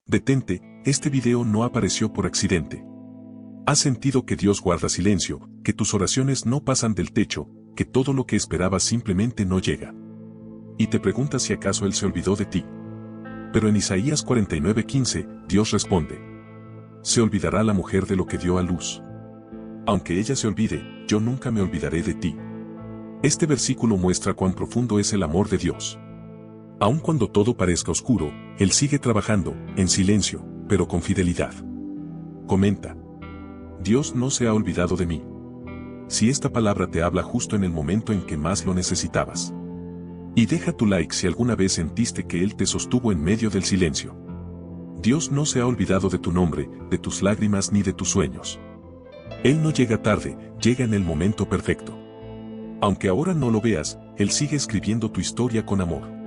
Detente, este video no apareció por accidente. ¿Has sentido que Dios guarda silencio, que tus oraciones no pasan del techo, que todo lo que esperabas simplemente no llega? Y te preguntas si acaso Él se olvidó de ti. Pero en Isaías 49:15, Dios responde: ¿se olvidará la mujer de lo que dio a luz? Aunque ella se olvide, yo nunca me olvidaré de ti. Este versículo muestra cuán profundo es el amor de Dios. Aun cuando todo parezca oscuro, Él sigue trabajando, en silencio, pero con fidelidad. Comenta: Dios no se ha olvidado de mí. Si esta palabra te habla justo en el momento en que más lo necesitabas. Y deja tu like si alguna vez sentiste que Él te sostuvo en medio del silencio. Dios no se ha olvidado de tu nombre, de tus lágrimas ni de tus sueños. Él no llega tarde, llega en el momento perfecto. Aunque ahora no lo veas, Él sigue escribiendo tu historia con amor.